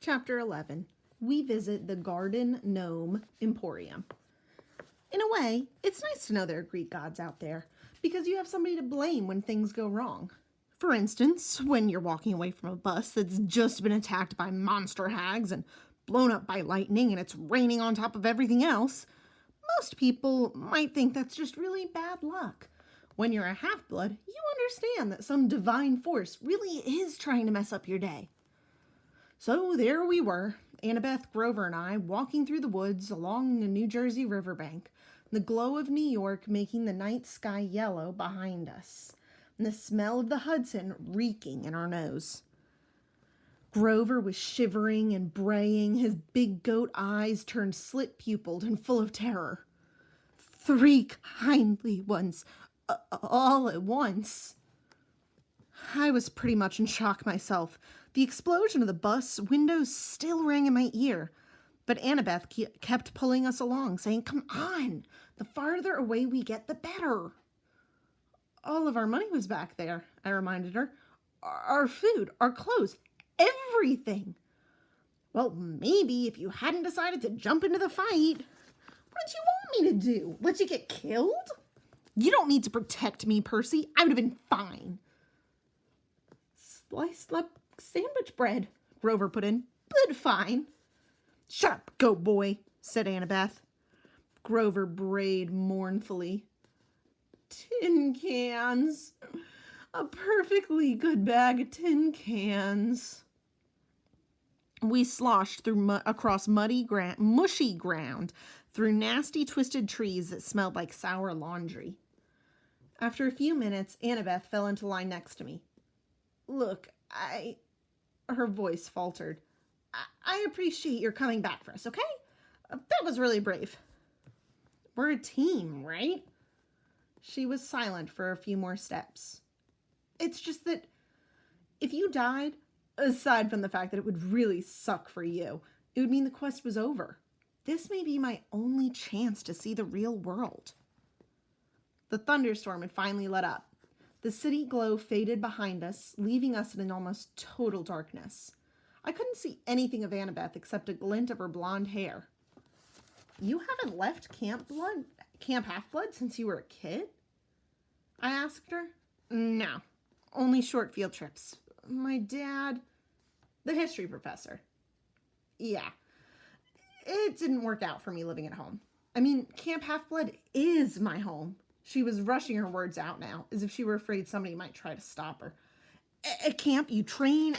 Chapter 11. We visit the Garden Gnome Emporium. In a way, it's nice to know there are Greek gods out there, because you have somebody to blame when things go wrong. For instance, when you're walking away from a bus that's just been attacked by monster hags and blown up by lightning and it's raining on top of everything else, most people might think that's just really bad luck. When you're a half-blood, you understand that some divine force really is trying to mess up your day. So there we were, Annabeth, Grover, and I, walking through the woods along the New Jersey riverbank, the glow of New York making the night sky yellow behind us, and the smell of the Hudson reeking in our nose. Grover was shivering and braying, his big goat eyes turned slit-pupiled and full of terror. 3 kindly ones, all at once. I was pretty much in shock myself. The explosion of the bus windows still rang in my ear, but Annabeth kept pulling us along, saying, "Come on, the farther away we get, the better." All of our money was back there, I reminded her. Our food, our clothes, everything. Well, maybe if you hadn't decided to jump into the fight. What did you want me to do? Let you get killed? You don't need to protect me, Percy. I would have been fine. Sliced up sandwich bread, Grover put in. But fine. Shut up, goat boy, said Annabeth. Grover brayed mournfully. Tin cans. A perfectly good bag of tin cans. We sloshed through across mushy ground, through nasty twisted trees that smelled like sour laundry. After a few minutes, Annabeth fell into line next to me. Look, her voice faltered. I appreciate your coming back for us, okay? That was really brave. We're a team, right? She was silent for a few more steps. It's just that if you died, aside from the fact that it would really suck for you, it would mean the quest was over. This may be my only chance to see the real world. The thunderstorm had finally let up. The city glow faded behind us, leaving us in an almost total darkness. I couldn't see anything of Annabeth except a glint of her blonde hair. You haven't left Camp Half-Blood since you were a kid? I asked her. No, only short field trips. My dad, the history professor. Yeah, it didn't work out for me living at home. I mean, Camp Half-Blood is my home. She was rushing her words out now, as if she were afraid somebody might try to stop her. At camp, you train,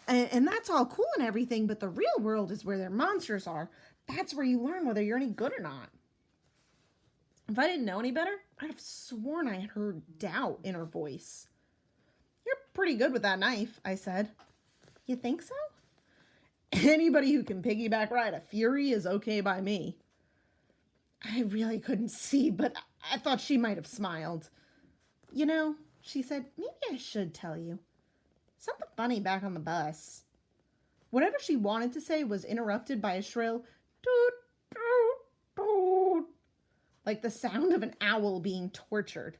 and that's all cool and everything, but the real world is where their monsters are. That's where you learn whether you're any good or not. If I didn't know any better, I'd have sworn I had heard doubt in her voice. You're pretty good with that knife, I said. You think so? Anybody who can piggyback ride a Fury is okay by me. I really couldn't see, but I thought she might have smiled. You know, she said, maybe I should tell you. Something funny back on the bus. Whatever she wanted to say was interrupted by a shrill toot, toot, toot, like the sound of an owl being tortured.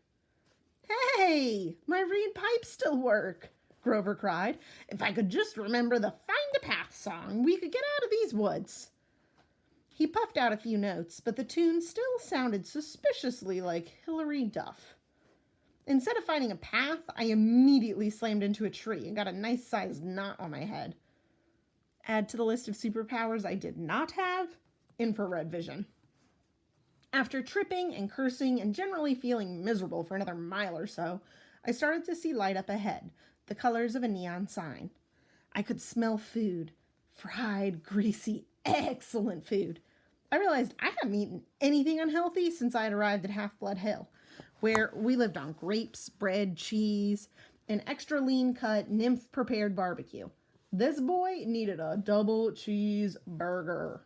Hey, my reed pipes still work, Grover cried. If I could just remember the Find a Path song, we could get out of these woods. He puffed out a few notes, but the tune still sounded suspiciously like Hilary Duff. Instead of finding a path, I immediately slammed into a tree and got a nice-sized knot on my head. Add to the list of superpowers I did not have, infrared vision. After tripping and cursing and generally feeling miserable for another mile or so, I started to see light up ahead, the colors of a neon sign. I could smell food. Fried, greasy, excellent food. I realized I hadn't eaten anything unhealthy since I had arrived at Half-Blood Hill, where we lived on grapes, bread, cheese, an extra lean-cut, nymph-prepared barbecue. This boy needed a double cheese burger.